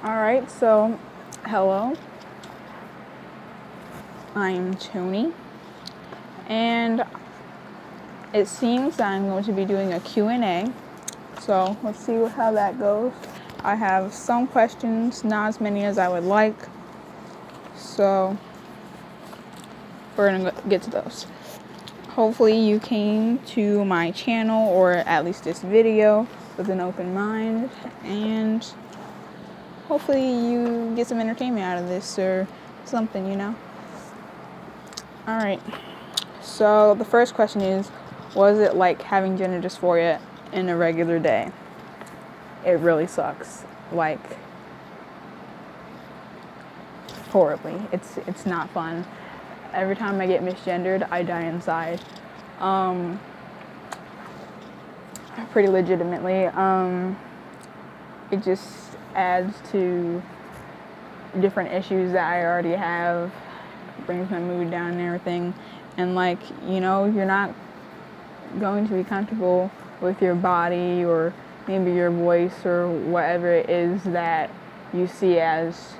Alright, so hello, I'm Tony, and it seems that I'm going to be doing a Q&A, so let's see how that goes. I have some questions, not as many as I would like, so we're going to get to those. Hopefully you came to my channel, or at least this video, with an open mind, and hopefully you get some entertainment out of this, or something, Alright, so the first question is, what is it like having gender dysphoria in a regular day? It really sucks. Like, horribly. It's not fun. Every time I get misgendered, I die inside. Pretty legitimately. It just adds to different issues that I already have. Brings my mood down and everything. And you're not going to be comfortable with your body or maybe your voice or whatever it is that you see as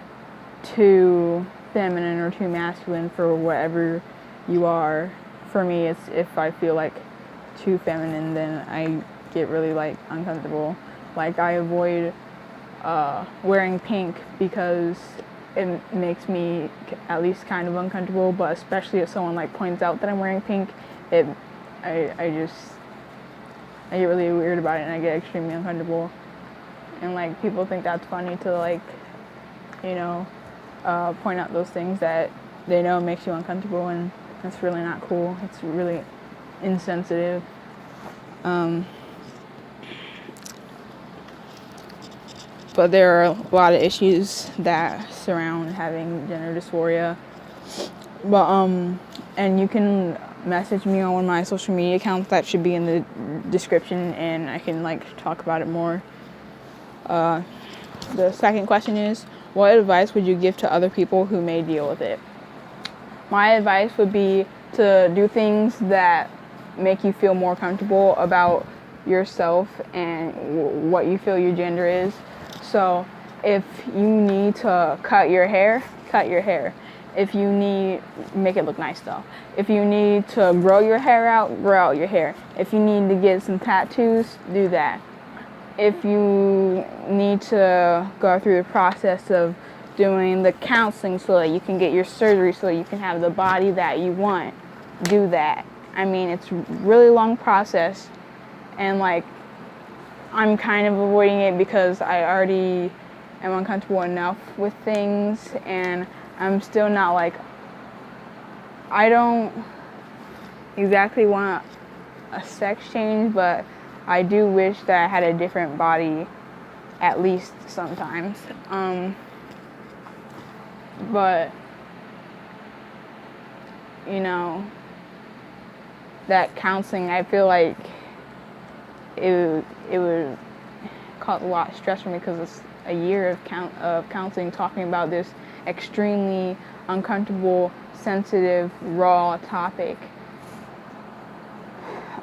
too feminine or too masculine for whatever you are. For me, it's if I feel like too feminine, then I get really uncomfortable. Like, I avoid wearing pink because it makes me at least kind of uncomfortable, but especially if someone points out that I'm wearing pink, I get really weird about it and I get extremely uncomfortable. And people think that's funny to point out those things that they know makes you uncomfortable, and that's really not cool. It's really insensitive. But there are a lot of issues that surround having gender dysphoria. But and you can message me on one of my social media accounts that should be in the description, and I can talk about it more. The second question is, what advice would you give to other people who may deal with it? My advice would be to do things that make you feel more comfortable about yourself and what you feel your gender is. So if you need to cut your hair, cut your hair. If you need, make it look nice though. If you need to grow your hair out, grow out your hair. If you need to get some tattoos, do that. If you need to go through the process of doing the counseling so that you can get your surgery so that you can have the body that you want, do that. I mean, it's a really long process, and I'm kind of avoiding it because I already am uncomfortable enough with things, and I'm still not I don't exactly want a sex change, but I do wish that I had a different body at least sometimes. But that counseling, I feel like it would cause a lot of stress for me because it's a year of counseling talking about this extremely uncomfortable, sensitive, raw topic.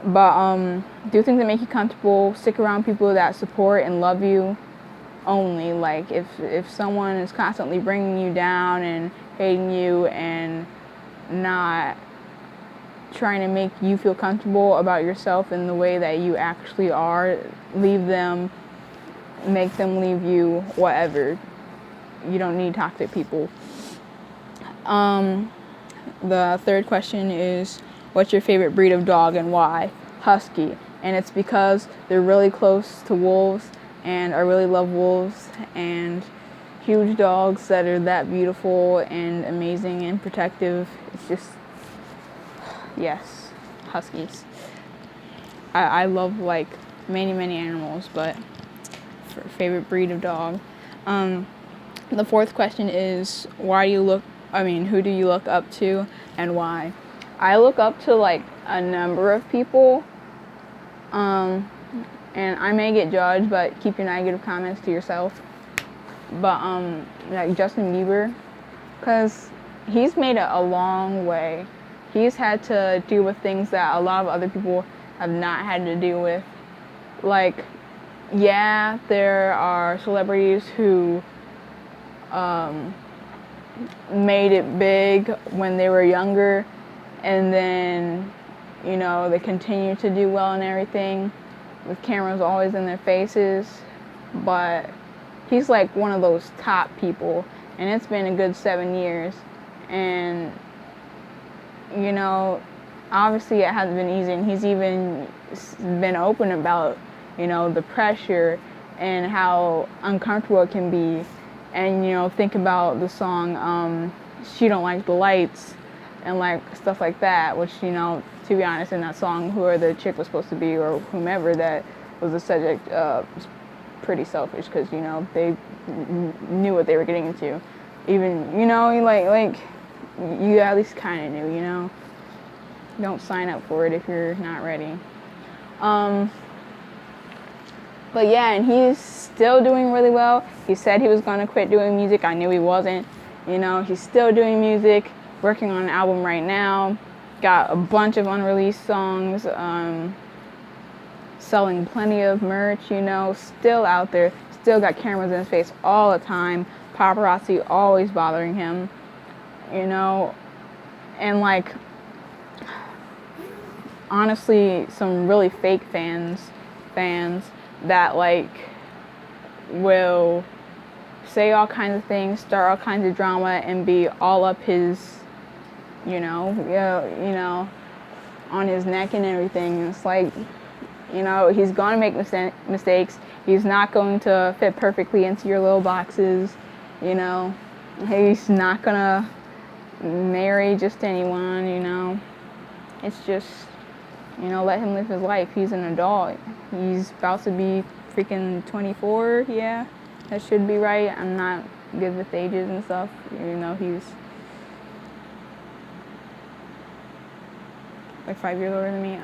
But do things that make you comfortable. Stick around people that support and love you only. If someone is constantly bringing you down and hating you and not trying to make you feel comfortable about yourself in the way that you actually are, leave them, make them leave you, whatever. You don't need toxic people. The third question is, what's your favorite breed of dog and why? Husky. And it's because they're really close to wolves, and I really love wolves, and huge dogs that are that beautiful and amazing and protective. It's just, yes, huskies. I love many animals, but for favorite breed of dog. The fourth question is, who do you look up to and why? I look up to a number of people, and I may get judged, but keep your negative comments to yourself. But Justin Bieber, because he's made it a long way. He's had to deal with things that a lot of other people have not had to deal with. There are celebrities who made it big when they were younger, and then, you know, they continue to do well and everything with cameras always in their faces. But he's like one of those top people, and it's been a good 7 years. And, you know, obviously it hasn't been easy, and he's even been open about, you know, the pressure and how uncomfortable it can be. And, you know, think about the song She Don't Like the Lights and like stuff like that, which, you know, to be honest, in that song, whoever the chick was supposed to be or whomever that was the subject was pretty selfish, because, you know, they knew what they were getting into. Even, you know, like you at least kind of knew, you know. Don't sign up for it if you're not ready. But yeah, and he's still doing really well. He said he was going to quit doing music. I knew he wasn't. You know, he's still doing music, working on an album right now. Got a bunch of unreleased songs, selling plenty of merch, you know, still out there. Still got cameras in his face all the time. Paparazzi always bothering him, you know. And like, honestly, some really fake fans that like will say all kinds of things, start all kinds of drama, and be all up his, you know, on his neck and everything. And it's like, you know, he's going to make mistakes. He's not going to fit perfectly into your little boxes, you know. He's not going to marry just anyone, you know. It's just, you know, let him live his life. He's an adult. He's about to be freaking 24, yeah. That should be right. I'm not good with ages and stuff. You know, he's like 5 years older than me.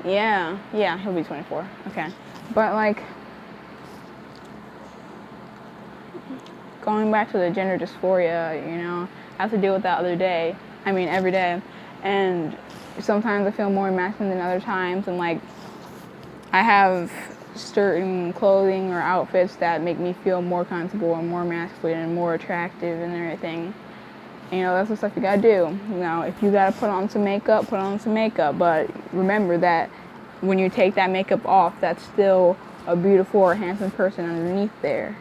Yeah, he'll be 24. Okay. But like, going back to the gender dysphoria, you know, I have to deal with that every day. And sometimes I feel more masculine than other times, and like, I have certain clothing or outfits that make me feel more comfortable and more masculine and more attractive and everything. You know, that's the stuff you gotta do. You know, if you gotta put on some makeup, put on some makeup. But remember that when you take that makeup off, that's still a beautiful or handsome person underneath there.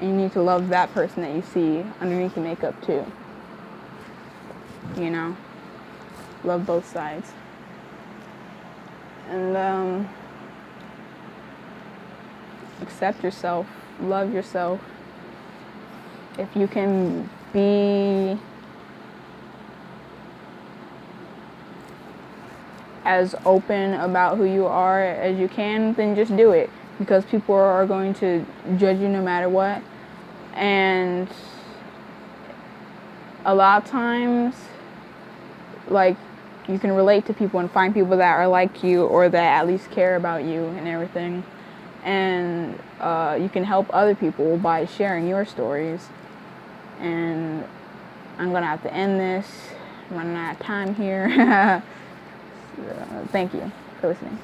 And you need to love that person that you see underneath the makeup too. You know, love both sides. And accept yourself, love yourself. If you can be as open about who you are as you can, then just do it, because people are going to judge you no matter what. And a lot of times, like, you can relate to people and find people that are like you, or that at least care about you and everything. And you can help other people by sharing your stories. And I'm gonna have to end this. I'm running out of time here. Thank you for listening.